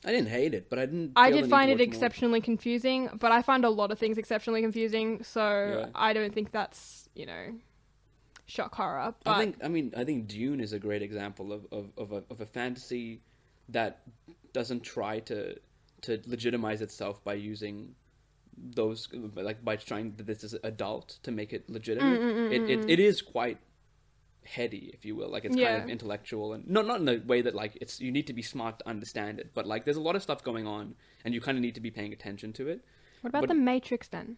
I didn't hate it, but I didn't. I did find it exceptionally confusing, but I find a lot of things exceptionally confusing. So I don't think that's shock horror. But I think Dune is a great example of a fantasy that doesn't try to legitimize itself by using those by trying that this is adult to make it legitimate. It is quite heady, if you will, like it's kind of intellectual and not in the way that like you need to be smart to understand it, but like there's a lot of stuff going on and you kind of need to be paying attention to it. What about The Matrix then?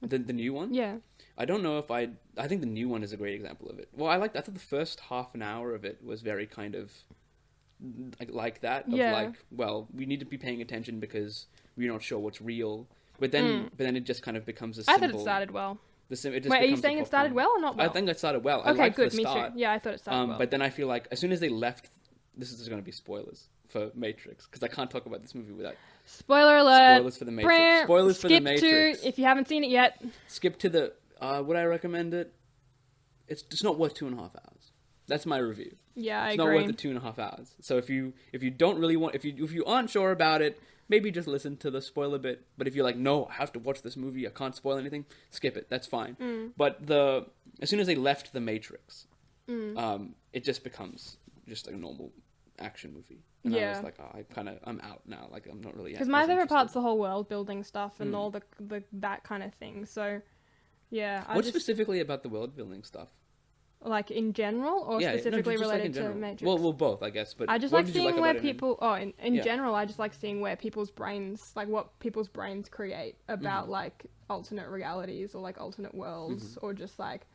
The new one? Yeah. I don't know if I think the new one is a great example of it. Well, I thought the first half an hour of it was very kind of like that of like, well, we need to be paying attention because we're not sure what's real. But then it just kind of becomes a symbol. I thought it started well. Wait, are you saying it started well or not well? I think it started well. Okay, good. Me too. Yeah, I thought it started well. But then I feel like as soon as they left, this is going to be spoilers for Matrix because I can't talk about this movie without spoiler alert. Spoilers for the Matrix. Spoilers for the Matrix. Skip to if you haven't seen it yet. Skip to the. Would I recommend it? It's not worth 2.5 hours. That's my review. Yeah, I agree. It's not worth the 2.5 hours. So if you don't really want, if you aren't sure about it, maybe just listen to the spoiler bit. But if you're like, no, I have to watch this movie, I can't spoil anything, skip it. That's fine. But as soon as they left the Matrix, it just becomes just a normal action movie. And I was like, I'm out now. Like I'm not really. Because my favorite part's the whole world building stuff and all the that kind of thing. So, yeah. What specifically about the world building stuff? Like in general, or specifically related to Matrix? Well, both, I guess. But I just like seeing where people. In general, I just like seeing where people's brains, like what people's brains create about like alternate realities or like alternate worlds, or just like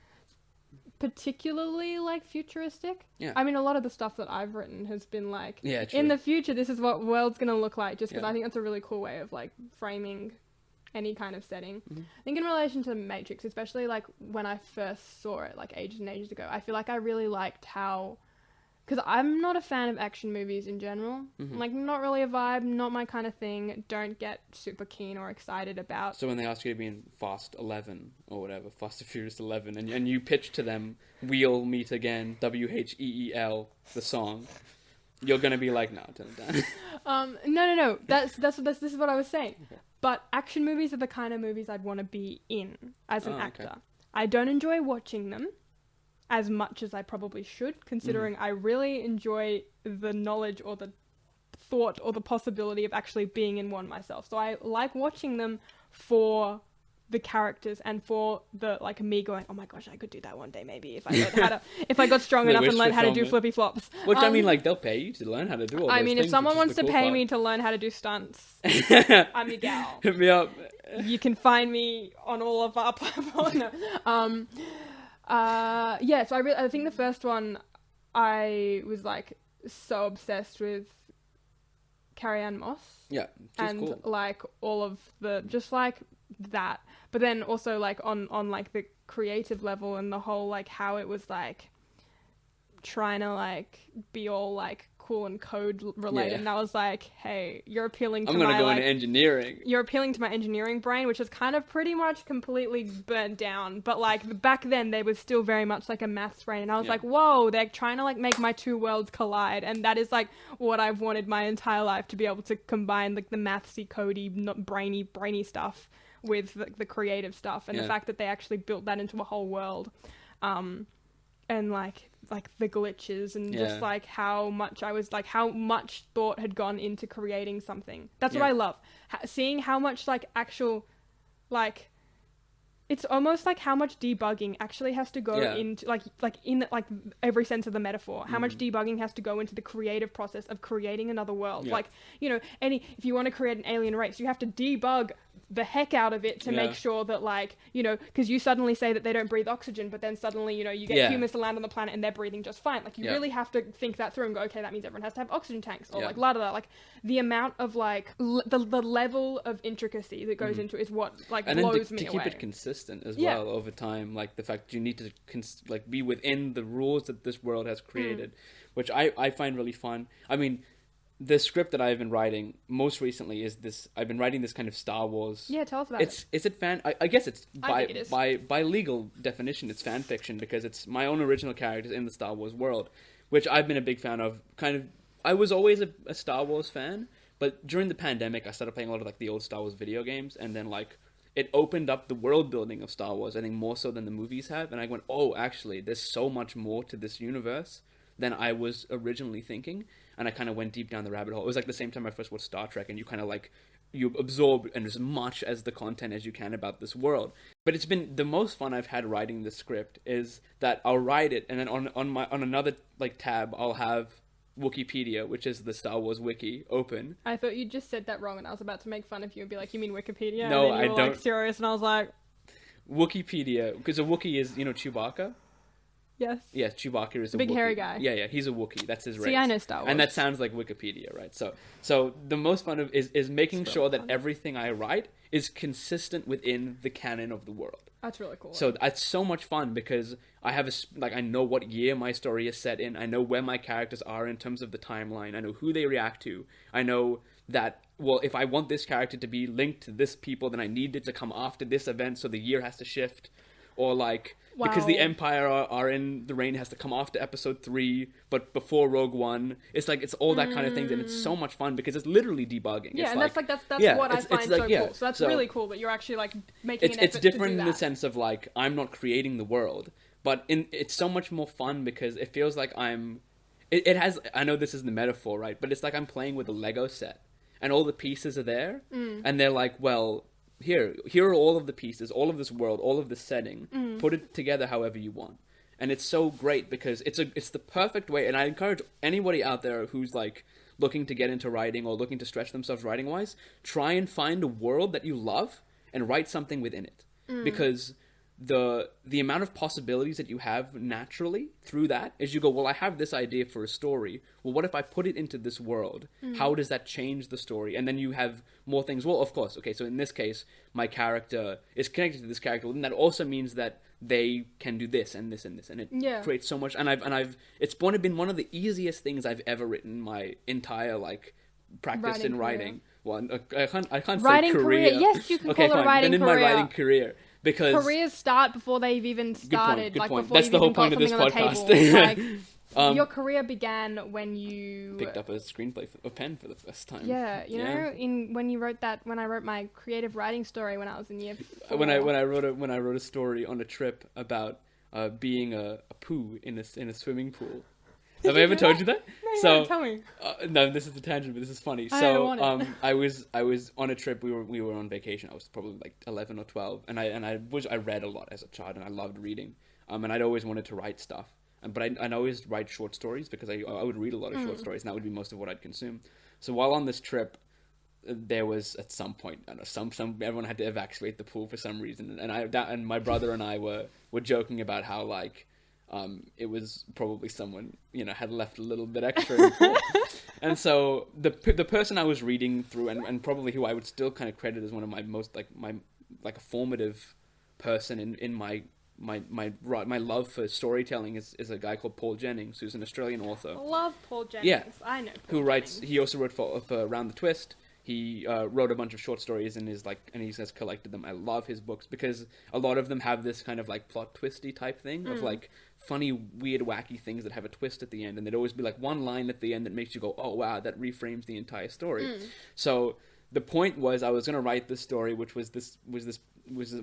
particularly like futuristic. Yeah. I mean, a lot of the stuff that I've written has been like, in the future, this is what world's gonna look like. Just because I think that's a really cool way of like framing any kind of setting. I think in relation to the Matrix, especially like when I first saw it like ages and ages ago, I feel like I really liked how, because I'm not a fan of action movies in general, like not really a vibe, not my kind of thing, don't get super keen or excited about. So when they ask you to be in Fast 11 or whatever, Fast and Furious 11, and you pitch to them, we'll meet again, WHEEL, the song, you're gonna be like, no, turn it down. No. This is what I was saying. Okay. But action movies are the kind of movies I'd want to be in as an actor. Okay. I don't enjoy watching them as much as I probably should, considering I really enjoy the knowledge or the thought or the possibility of actually being in one myself. So I like watching them for the characters and for the like me going, oh my gosh, I could do that one day maybe if I learned how to, if I got strong enough and learned how to do flippy flops. Which I mean, like, they'll pay you to learn how to do all those things. If someone wants to pay me to learn how to do stunts, I'm your gal. Hit me up. You can find me on all of our platforms. No. Yeah, so I think the first one I was like so obsessed with Carrie-Anne Moss. Yeah, and cool. Like all of the just like that, but then also like on like the creative level and the whole like how it was like trying to like be all like cool and code related, and I was like, hey, you're appealing to I'm gonna my go like, into engineering. You're appealing to my engineering brain, which is kind of pretty much completely burnt down, but like back then they was still very much like a maths brain, and I was like, whoa, they're trying to like make my two worlds collide, and that is like what I've wanted my entire life, to be able to combine like the mathsy, codey, not brainy stuff with the creative stuff, and the fact that they actually built that into a whole world, and like the glitches and just like how much how much thought had gone into creating something. That's what I love. Seeing how much like actual, like, it's almost like how much debugging actually has to go into like in like every sense of the metaphor, how much debugging has to go into the creative process of creating another world. Like, you know, if you want to create an alien race, you have to debug the heck out of it to make sure that, like, you know, because you suddenly say that they don't breathe oxygen, but then suddenly, you know, you get humans to land on the planet and they're breathing just fine. Like, you really have to think that through and go, okay, that means everyone has to have oxygen tanks, or like like the amount of like the level of intricacy that goes into it is what like and blows then me to away. Keep it consistent as well over time, like the fact you need to like be within the rules that this world has created, which I find really fun. I mean, the script that I've been writing most recently is this. I've been writing this kind of Star Wars. Yeah, tell us about it. Is it fan? I guess it's it by legal definition, it's fan fiction, because it's my own original characters in the Star Wars world, which I've been a big fan of. Kind of, I was always a Star Wars fan, but during the pandemic, I started playing a lot of like the old Star Wars video games, and then like it opened up the world building of Star Wars, I think more so than the movies have, and I went, oh, actually, there's so much more to this universe than I was originally thinking. And I kind of went deep down the rabbit hole. It was like the same time I first watched Star Trek, and you kind of like, you absorb as much as the content as you can about this world. But it's been the most fun I've had writing the script is that I'll write it, and then on another like tab I'll have Wikipedia, which is the Star Wars wiki, open. I thought you just said that wrong, and I was about to make fun of you and be like, you mean Wikipedia? No, and then you were don't. Like, serious, and I was like, Wikipedia, because a Wookiee is, you know, Chewbacca. Yes. Yeah, Chewbacca is a big Wookiee. hairy guy. Yeah, he's a Wookiee. That's his race. See, I know Star Wars. And that sounds like Wikipedia, right? So the most fun is making sure that everything I write is consistent within the canon of the world. That's really cool. So it's so much fun because I have I know what year my story is set in. I know where my characters are in terms of the timeline. I know who they react to. I know that, well, if I want this character to be linked to this people, then I need it to come after this event, so the year has to shift. Or like, because the Empire are in the reign, has to come after Episode 3, but before Rogue One. It's like, it's all that kind of things, and it's so much fun because it's literally debugging. Yeah, it's and like, that's what I find so cool. So that's really cool that you're actually like making an effort it's different to do in that. the sense of like, I'm not creating the world, but it's so much more fun because it feels like it has, I know this is the metaphor, right? But it's like I'm playing with a Lego set, and all the pieces are there, and they're like, well, here are all of the pieces, all of this world, all of this setting. Put it together however you want. And it's so great because it's the perfect way. And I encourage anybody out there who's like looking to get into writing or looking to stretch themselves writing wise, try and find a world that you love and write something within it. Because the amount of possibilities that you have naturally through that is you go, well, I have this idea for a story. Well, what if I put it into this world? How does that change the story? And then you have more things. Well, of course. Okay, so in this case, my character is connected to this character, and that also means that they can do this and this and this, and it creates so much. And it's been one of the easiest things I've ever written my entire like practice in writing. Well, I can't writing say career. Yes, you can call it a writing then in career. my writing career. Because careers start before they've even started. Good like point. Before That's you've the whole even point got of this something on the podcast. Like, your career began when you picked up a screenplay, a pen for the first time. Yeah, you know, when I wrote my creative writing story when I was in year 4. When I wrote a story on a trip about being a poo in a swimming pool. Have I ever told you that? No, so tell me. No, this is the tangent, but this is funny. I So don't want it. I was on a trip. We were on vacation. I was probably like 11 or 12, and I read a lot as a child, and I loved reading. And I'd always wanted to write stuff. But I'd always write short stories because I would read a lot of short stories, and that would be most of what I'd consume. So while on this trip, there was at some point, I don't know, everyone had to evacuate the pool for some reason, and my brother and I were joking about how like it was probably someone had left a little bit extra in the pool. And so the person I was reading through, and probably who I would still kind of credit as one of my most like a formative person in my love for storytelling is a guy called Paul Jennings, who's an Australian author. I love Paul Jennings. Yeah, I know. He also wrote for Around the Twist. He wrote a bunch of short stories and he has collected them. I love his books because a lot of them have this kind of like plot twisty type thing of like funny, weird, wacky things that have a twist at the end, and there'd always be like one line at the end that makes you go, "Oh wow, that reframes the entire story." So the point was, I was going to write this story, which was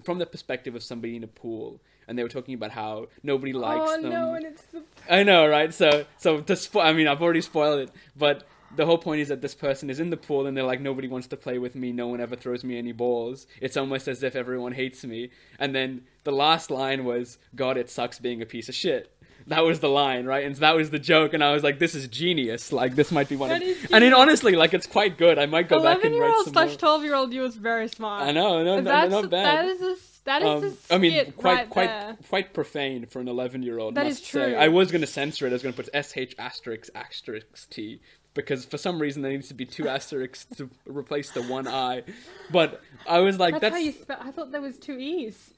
from the perspective of somebody in a pool, and they were talking about how nobody likes them. Oh no, and it's the... I know, right? So I've already spoiled it, but the whole point is that this person is in the pool, and they're like, nobody wants to play with me. No one ever throws me any balls. It's almost as if everyone hates me. And then the last line was, "God, it sucks being a piece of shit." That was the line, right? And that was the joke, and I was like, this is genius. Like, this might be one of... And then, honestly, like, it's quite good. I might go back and write some more. 11-year-old/12-year-old you was very smart. I know, not bad. That is a skit there. Quite profane for an 11-year-old, That must is true. say. I was going to censor it. I was going to put SH asterisk T, because for some reason there needs to be two asterisks to replace the one I. But I was like, that's... how you spell... I thought there was two E's.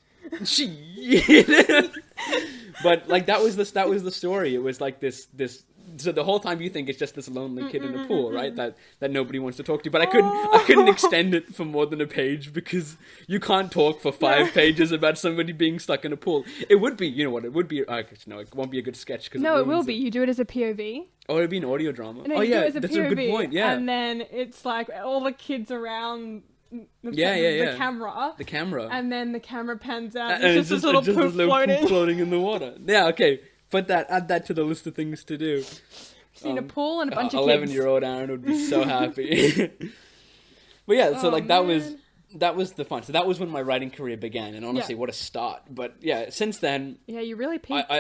But like that was the story. It was like this so the whole time you think it's just this lonely kid in a pool, right? That nobody wants to talk to. But I couldn't extend it for more than a page because you can't talk for 5 pages about somebody being stuck in a pool. It would be, it would be. No, it won't be a good sketch because it will be. You do it as a POV. Oh, it'd be an audio drama. No, oh yeah, that's POV, a good point. Yeah, and then it's like all the kids around. The camera, and then the camera pans out, and it's just a little poop floating in the water. Yeah, okay. Add that to the list of things to do. Seen a pool and a bunch of kids. 11-year-old Aaron would be so happy. But yeah, so that was the fun. So that was when my writing career began, and honestly, what a start. But yeah, since then, you really peaked. I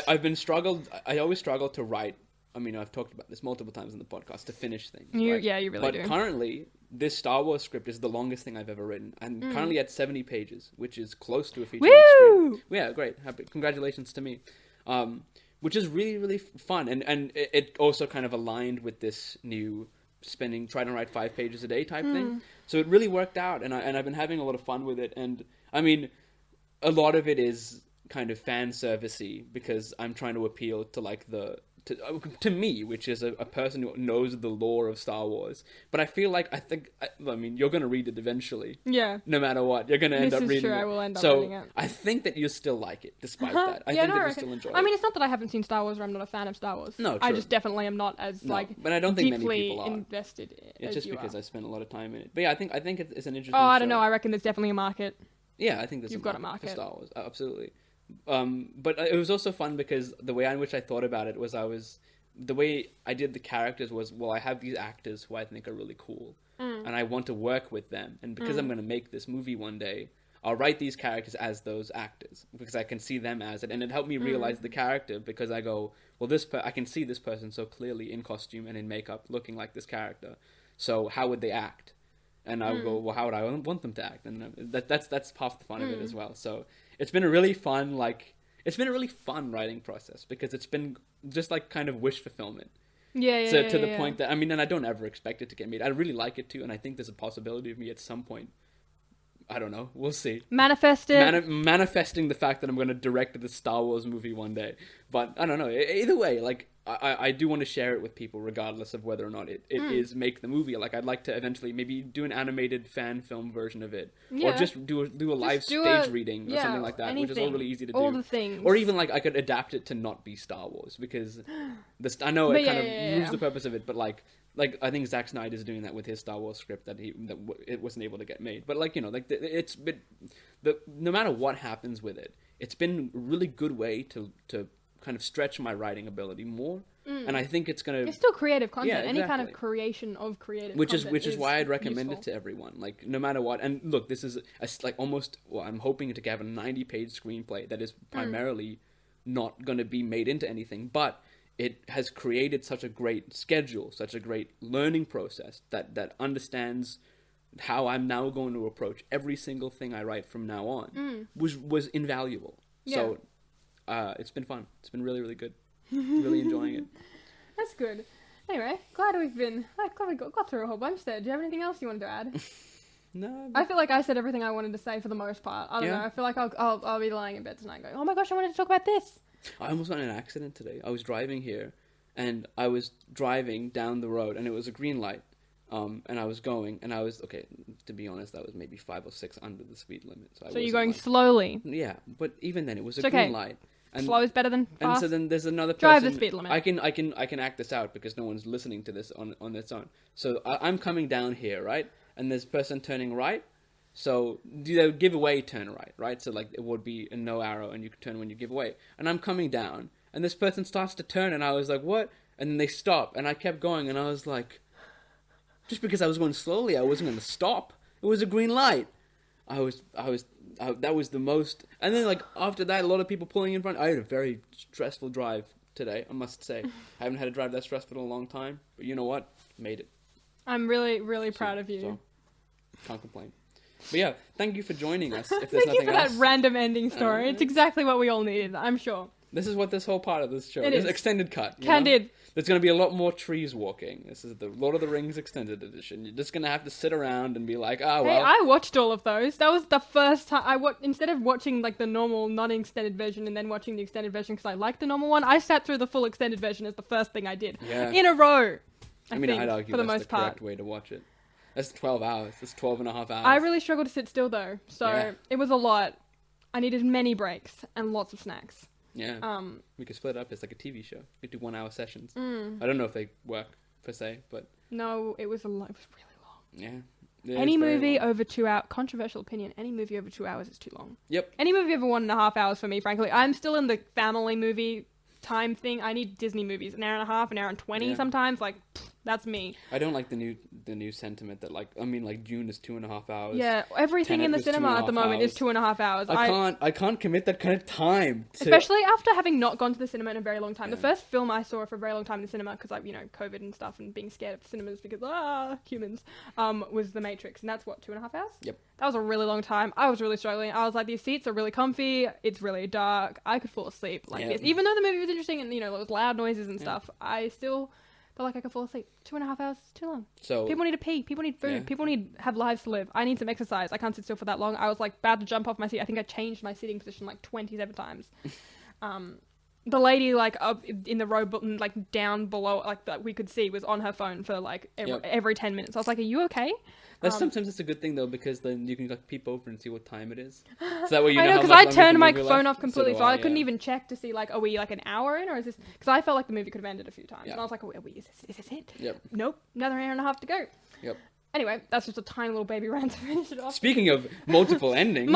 always struggled to write. I mean, I've talked about this multiple times in the podcast, to finish things. You really do. But currently, this Star Wars script is the longest thing I've ever written. I'm currently at 70 pages, which is close to a feature-length script. Yeah, great. Happy. Congratulations to me. Which is really, really fun. And it also kind of aligned with this new trying to write 5 pages a day type thing. So it really worked out, and I've been having a lot of fun with it. And, I mean, a lot of it is kind of fan servicey because I'm trying to appeal to, like, to me, which is a person who knows the lore of Star Wars. But I feel like, you're going to read it eventually. Yeah. No matter what. You're going to end up reading it. This is true, I will end up reading it. So, I think that you'll still like it, despite that. I think that you'll still enjoy it. I mean, it's not that I haven't seen Star Wars or I'm not a fan of Star Wars. No, true. I just definitely am not as, but I don't think many people are. Invested it's just because I spent a lot of time in it. But yeah, I think it's an interesting I don't know. I reckon there's definitely a market. Yeah, I think there's a market for Star Wars. Absolutely. But it was also fun because the way in which I thought about it was the way I did the characters was, I have these actors who I think are really cool, and I want to work with them. And because I'm going to make this movie one day, I'll write these characters as those actors because I can see them as it. And it helped me realize the character because I go, I can see this person so clearly in costume and in makeup looking like this character. So how would they act? And I'll go, how would I want them to act? And that's half the fun of it as well. So it's been a really fun, writing process because it's been just like kind of wish fulfillment. To the point that, and I don't ever expect it to get made. I really like it too, and I think there's a possibility of me at some point. I don't know. We'll see. Manifest it. Manifesting the fact that I'm going to direct the Star Wars movie one day. But I don't know. Either way, I do want to share it with people regardless of whether or not it is make the movie. Like, I'd like to eventually maybe do an animated fan film version of it. Yeah. Or just do a live stage reading or something like that, anything. Which is all really easy to do. All the things. Or even, I could adapt it to not be Star Wars because I know it kind of moves the purpose of it, but I think Zack Snyder is doing that with his Star Wars script that it wasn't able to get made. But it's been no matter what happens with it, it's been a really good way to kind of stretch my writing ability more And I think it's gonna. It's still creative content. Yeah, exactly. Any kind of creation of creative which content is why I'd recommend useful. it to everyone. Like, no matter what. And look, this is like almost. Well, I'm hoping to have a 90-page screenplay that is primarily not going to be made into anything, but it has created such a great schedule, such a great learning process that understands how I'm now going to approach every single thing I write from now on. Was invaluable. Yeah. So it's been fun. It's been really, really good. Really enjoying it. That's good. Anyway, glad we got through a whole bunch there. Do you have anything else you wanted to add? No. I feel like I said everything I wanted to say for the most part. I don't know. I feel like I'll be lying in bed tonight going, oh my gosh, I wanted to talk about this. I almost got in an accident today. I was driving here, and I was driving down the road, and it was a green light. And I was going, and I was, okay, to be honest, that was maybe 5 or 6 under the speed limit. So you're going slowly? Yeah, but even then, it was a green light. And, slow is better than fast. And so then there's another person. Drive the speed limit. I can act this out because no one's listening to this on its own. So I'm coming down here, right? And there's a person turning right. So they would give away, turn right? So like it would be a no arrow, and you could turn when you give away. And I'm coming down, and this person starts to turn, and I was like, what? And then they stop, and I kept going, and I was like, just because I was going slowly, I wasn't going to stop. It was a green light. That was the most. And then, like, after that, a lot of people pulling in front. I had a very stressful drive today, I must say. I haven't had a drive that stressful in a long time. But you know what? Made it. I'm really, really proud of you. So, can't complain. But yeah, thank you for joining us. If there's thank you for else. that random ending story. It's exactly what we all needed, I'm sure. This is what this whole part of this show is. Extended cut. Candid. There's going to be a lot more trees walking. This is the Lord of the Rings extended edition. You're just going to have to sit around and be like, well. Hey, I watched all of those. That was the first time instead of watching like the normal non-extended version and then watching the extended version because I liked the normal one, I sat through the full extended version as the first thing I did. Yeah. In a row. I mean, I'd argue that's the correct way to watch it. That's 12 hours. That's 12 and a half hours. I really struggled to sit still though. So it was a lot. I needed many breaks and lots of snacks. Yeah. We could split it up. It's like a TV show. We could do 1 hour sessions. I don't know if they work per se, but no, it was really long. Yeah. Any movie over 2 hours, controversial opinion, any movie over 2 hours is too long. Yep. Any movie over 1.5 hours for me, frankly. I'm still in the family movie time thing. I need Disney movies. An hour and a half, an hour and 20 sometimes. Like, that's me. I don't like the new sentiment that like June is 2.5 hours. Yeah, everything in the cinema at the moment is 2.5 hours. I can't commit that kind of time. Especially after having not gone to the cinema in a very long time. Yeah. The first film I saw for a very long time in the cinema, because COVID and stuff and being scared of cinemas because humans, was The Matrix, and that's what 2.5 hours. Yep. That was a really long time. I was really struggling. I was like, these seats are really comfy. It's really dark. I could fall asleep like this, even though the movie was interesting and there was loud noises and stuff. I still felt like I could fall asleep. 2.5 hours is too long. So people need to pee. People need food. People have lives to live. I need some exercise. I can't sit still for that long. I was like about to jump off my seat. I think I changed my sitting position like 27 times. The lady like up in the row, like down below, like that we could see, was on her phone for like every 10 minutes. I was like, "Are you okay?" Sometimes it's a good thing though, because then you can like peep over and see what time it is. So that way you know. I know, because I turned my phone off completely, so I couldn't even check to see like, are we like an hour in, or is this? Because I felt like the movie could have ended a few times, and I was like, is this it? Yep. Nope, another hour and a half to go. Yep. Anyway, that's just a tiny little baby rant to finish it off. Speaking of multiple endings.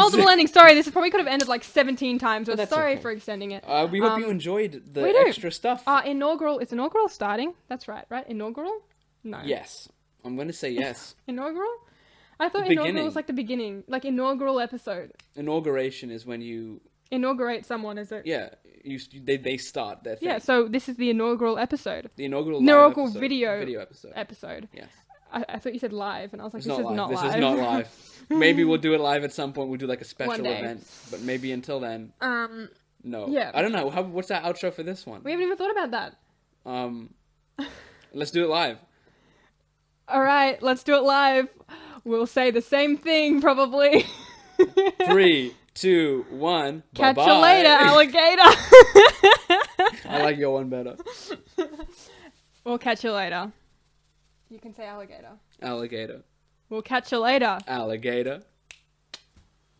Sorry, this probably could have ended like 17 times. But sorry for extending it. We hope you enjoyed the extra stuff. It's inaugural starting. That's right? Inaugural? No. Yes. I'm going to say yes. Inaugural? I thought inaugural was like the beginning. Like inaugural episode. Inauguration is when you inaugurate someone, is it? Yeah. They start their thing. Yeah, so this is the inaugural episode. The inaugural video episode. Yes. I thought you said live, and I was like, this is not live. Maybe we'll do it live at some point. We'll do like a special event, but maybe until then. No. Yeah. I don't know. What's that outro for this one? We haven't even thought about that. Let's do it live. All right, let's do it live. We'll say the same thing, probably. 3, 2, 1. Catch bye-bye. you later, alligator. I like your one better. We'll catch you later. You can say alligator. Alligator. We'll catch you later. Alligator.